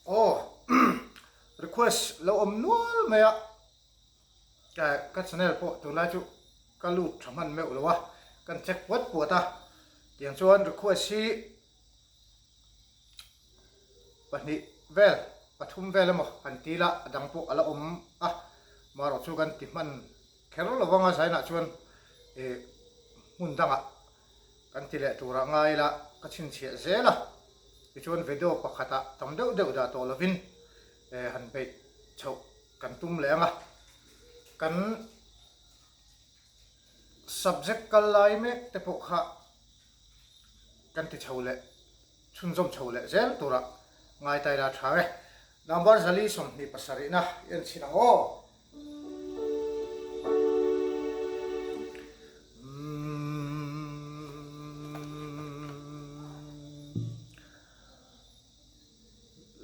Oh, request lo nual maya ka channel po tu na chu ka lu thaman me ulwa kan check wat po ta tiang chuan request hi pahni vel pathum vel mo an tila adang po ala maro chu kan ti man kherol lawanga saina chuan e mun danga kan ti le tura ngai la ka chin chhe zela ti chuan video pakhata tam deuh deuh da to lovin han pe chho kan tum lenga kan subject kal lai me te po kha kan ti chhole chun zom chhole zel tura ngai tai ra thawe number zali som ni pasari na en china o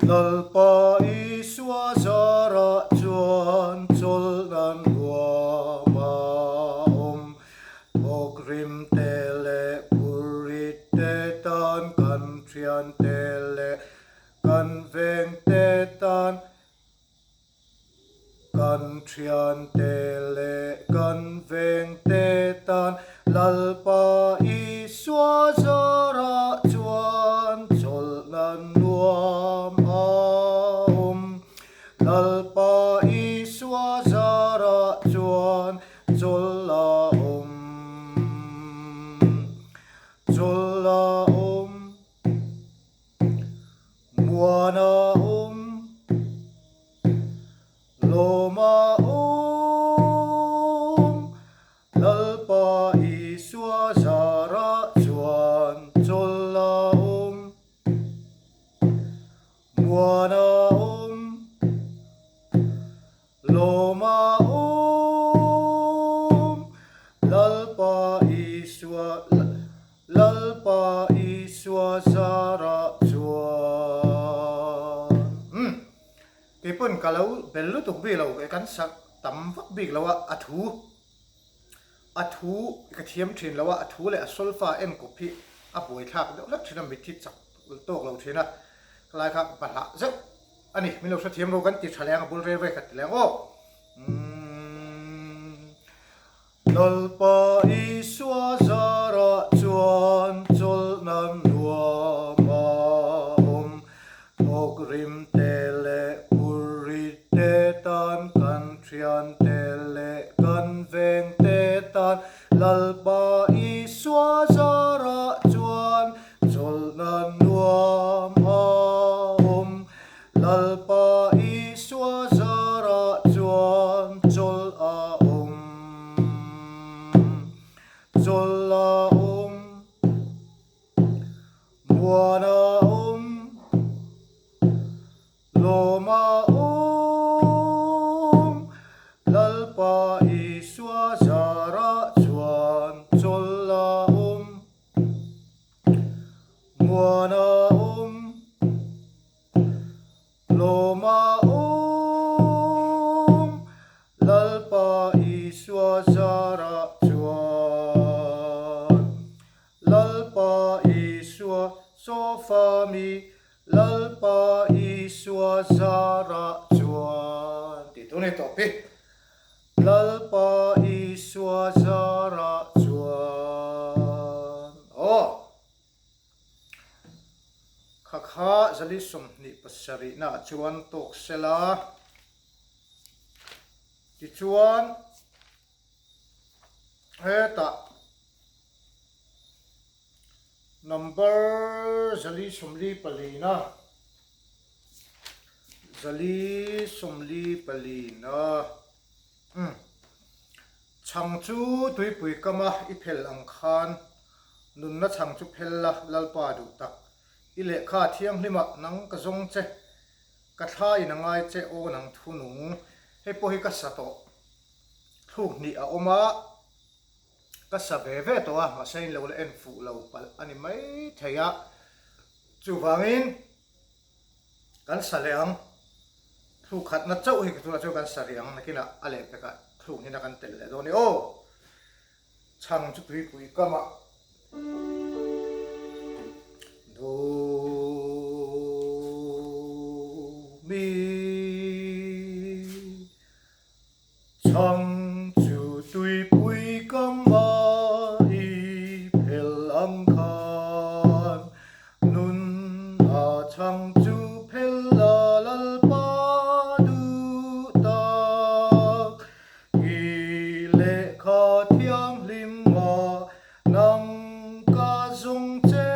lalpa iswa zara chuan chul nan wa ogrim tele purit te tan kan trian tele kan veng te tan kan trian tele kan veng te tan lalpa iswa zara chuan chul nan lalpa iswa zara chuan chul muana loma lalpa iswa zara chuan chul muana loma lalpa iswa zara chuan kipun kalau belu tuk bi lo kan sak tam vak bi lawa athu ka thiam thin lawa athu le sulfa en kopi a poi thak de lak thina mi thi chak tok lo thina klai kha pala zak ani mi lo sa thiam ro kan ti thalang bul re ve ka tilang o lalpa iswa zara chuan chul nan ogrim tele purit te tan kan trian tele kan veng te tan lalpa iswa zara chuan chul nan lalpa iswa zara chuan chul muana loma lalpa iswa zara chuan chul muana loma lalpa iswa zara chuan lalpa iswa sofa mi lalpa iswa zara chuan ti tu ni topi lalpa iswa zara chuan kha zali som ni pasari na chuan tok sela ti chuan heta number zali somli palina changchu tui pui kama iphel ang khan nun na changchu phella lalpa du tak ile kha thiam hlima nang ka zong che ka tha ina ngai che o nang thunung he po hi ka sato thuk ni a oma ka sa ve ve to a ma sein lo le en fu lo pal ani mai theya chu wangin kan saleang thu khat na chau hi tu chu kan sariang nakina ale peka thu ni na kan tel le do ni o chang chu tui pui kama do mi chang chu tui pui kam ma i phel ang khan nun a chang chu phel la lal pa du tak i le kha thiang lim ma nang ka zung che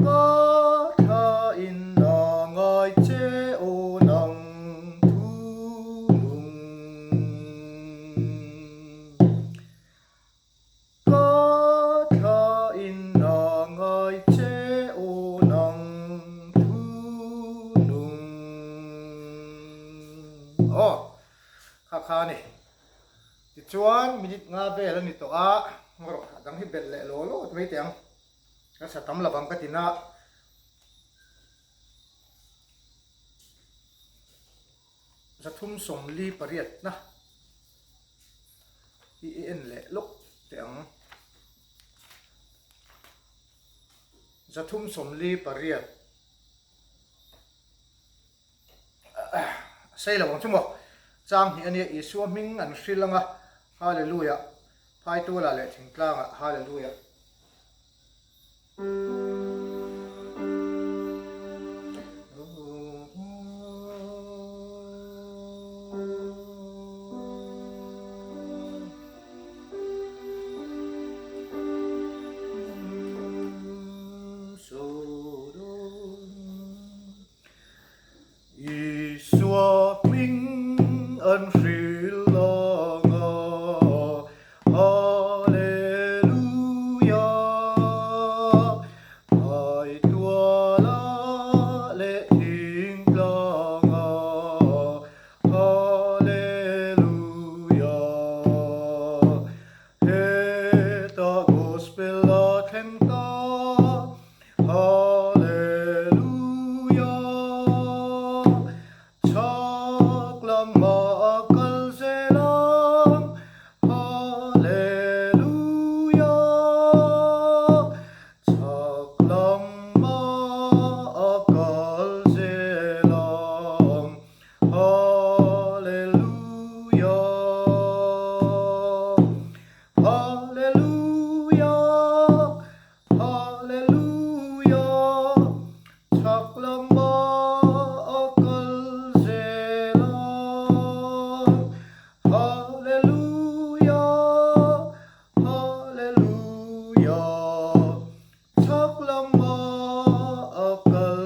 ka tha in na ngai che o nang thu nung ka tha in na ngai che o nang thu nung kha ni ti chuan minute nga vel ani to a ngoro dang hi bel le lo lo mai tiang ka sa tam lawang ka tina zathum som li pariat na i en le lok tiang zathum som li pariat sei lawang chumo chang hi ani isu ming an hrilanga hallelujah phai tu la le thingtlanga hallelujah Isua minh ân ril langa hallelujah ai tua la le thing langa hallelujah he ta gospel la them ta hallelujah chak lam ma kal zelam hallelujah chak lam ma kal zelam hallelujah hallelujah hallelujah chak lam ma kal zelam hallelujah hallelujah chak lam ma kal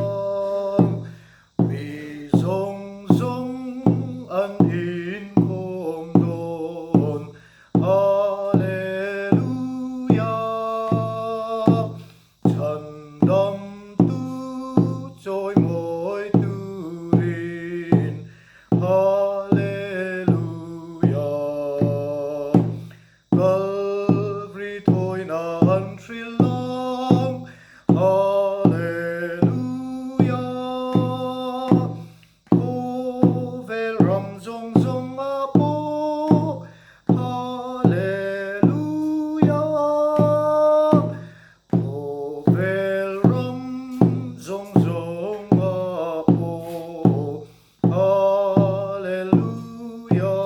zelam mi zong zong an in khom don hallelujah chan dam tu choi moi tu rin hallelujah Calvary thôi na an thrill lang hallelujah po vel ram zong zong a po hallelujah po vel ram zong zong a po hallelujah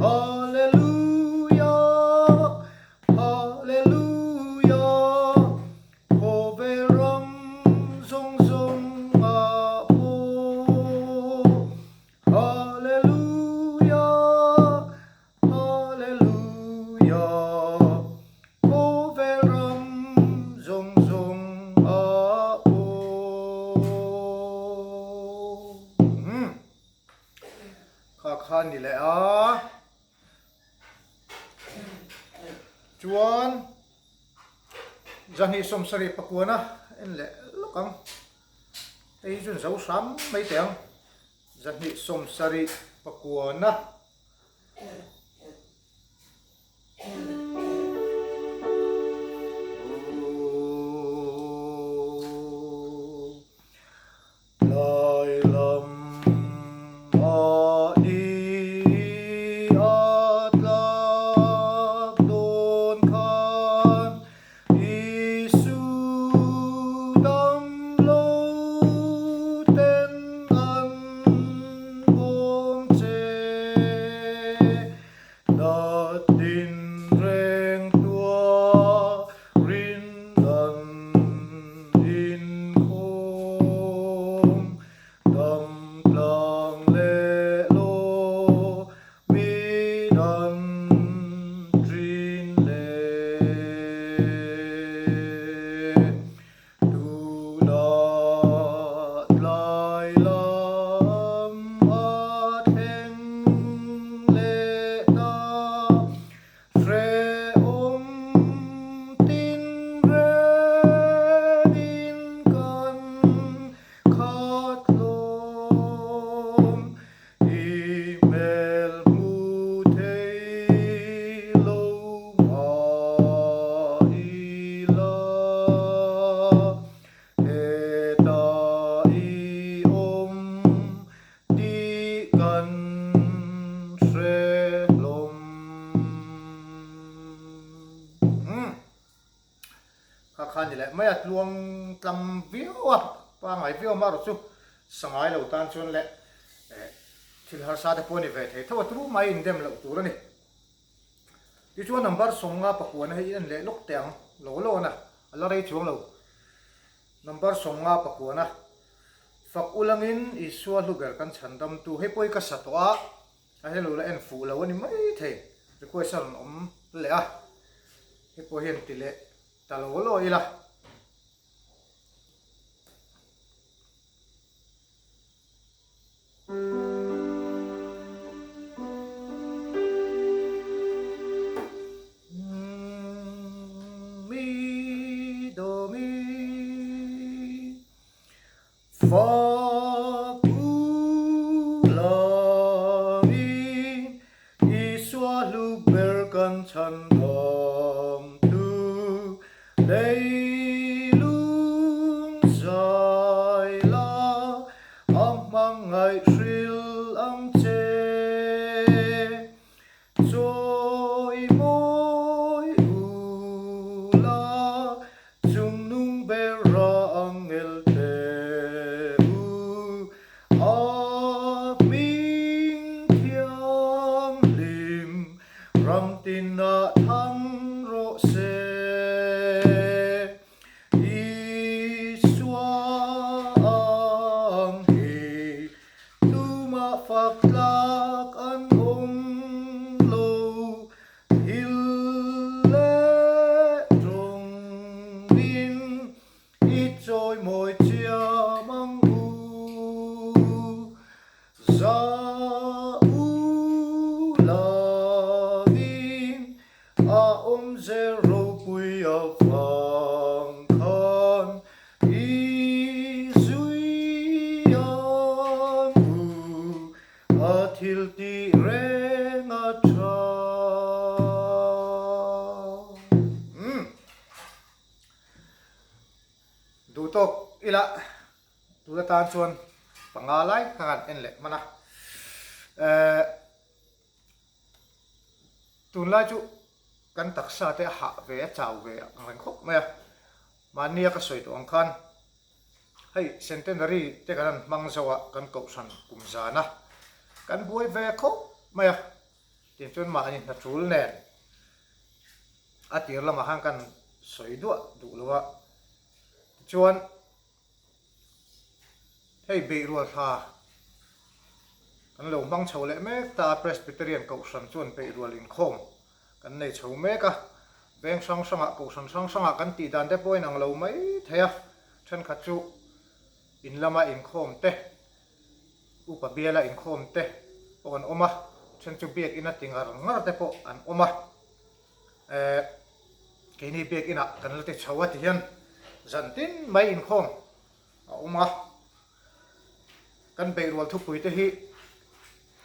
hallelujah hallelujah po vel ram zong zong a po hallelujah hallelujah po vel ram zong zong a po kha khan ni le a chuan jani som sari pakuana en le lokang ei jun zo sam mai tiang jani som sari pakuana lai lam a di at lak don khan i khan le mai at luang tlam viwa pa ngai viwa ma ro chu sangai lo tan chun le thil har sa te poni ve thei thaw tu mai in dem lo tur ani ti chu number songa pakuan hei in le lok teng lo na ala rei chuang lo number songa pakuana fak ulangin iswa lugar kan chandam tu he poi ka satwa a he lo la en fu lo ani mai thei requestion om le a he po hian ti le ta lo ila Fakulangin iswa lugar kan chandam tu leilung zai la amang ngai sril ang che trôi môi ula chung nung be ra ang el na thang ro se iswa ang he tuma faklak an lo hil le trong bin i trôi môi chia mang u za zero pui a phang khan i zui an a thil ti reng a tra du tok ila du la tan chuan pangalai khan en le mana tun la chu kan taksa te ha ve chau ve ang khop ma mania ka soi to ang khan hei centenary te kan mang zawa kan ko san kum zana kan buai ve khop ma tin chun ma ani na chul ne atir lama hang kan soi du lawa chuan hei be rual tha kan lo mang chho le mek ta presbyterian ko san chuan be rual in khom kan nei chho mek a veng sang sanga ko san sang sanga kan ti dan te poin ang lo mai theya then kha chu in lama in khom te upa biala in khom te pon oma then chu biak ina tingar ngar te po an oma ke ni biak ina kan la te chawa ti hian zantin mai in khom a oma kan be rual thu pui te hi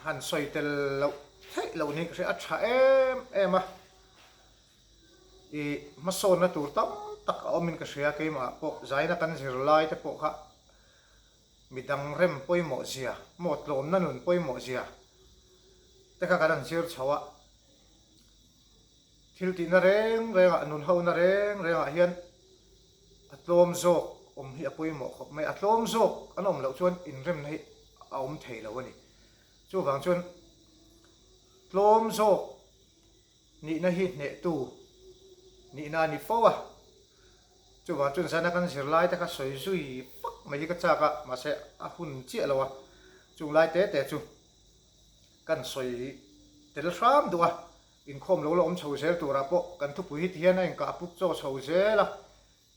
han soi tel lo thei lo ni ka se a tha em a i mason na tur tam tak omin ka sia ke ma po zaina kan zir lai te po kha midang rem poi mo zia mo tlom na nun poi mo zia te ka kan zir chawa thil ti na reng renga nun ho na reng renga hian atlom zok hi apoi mo khop mai atlom zok anom lo chuan in rem nei a thei lo ani chu wang chuan tlom zok ni na hi ne tu ni na ni fowa chu wang chuan sana kan sir lai ta ka soi zui pak mai ka cha ka ma se a hun chi lawa chu lai te chu kan soi tel ram duwa in khom lo lo om chho zel tu ra po kan thu pui hi hian in ka puk cho chho zela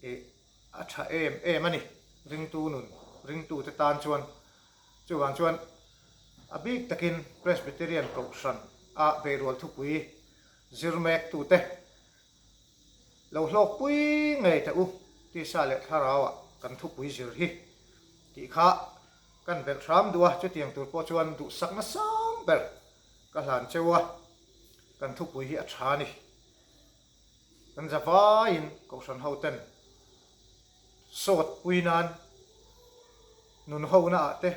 e a tha em ani ring tu nun ring tu te tan chuan chu wang chuan a big takin presbyterian corruption a be rol thu pui zirmek tu te lo hlok pui ngai ta u ti sa le tharawa kan thu pui zir hi ti kha kan bel thram duwa chu tiang tur po chuan du sakna sang ber ka hlan chewa kan thu pui hi a tha ni kan zawa in corruption hoten sot pui nan nun ho na te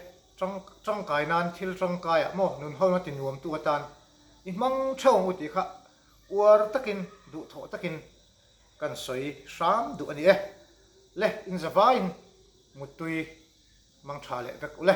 trong kai nan thil trong kai mo nun ho na tin nuam tu atan in mang chong uti kha war takin du tho takin kan soi ram du ani e le in zawain mutui mang tha le vek ule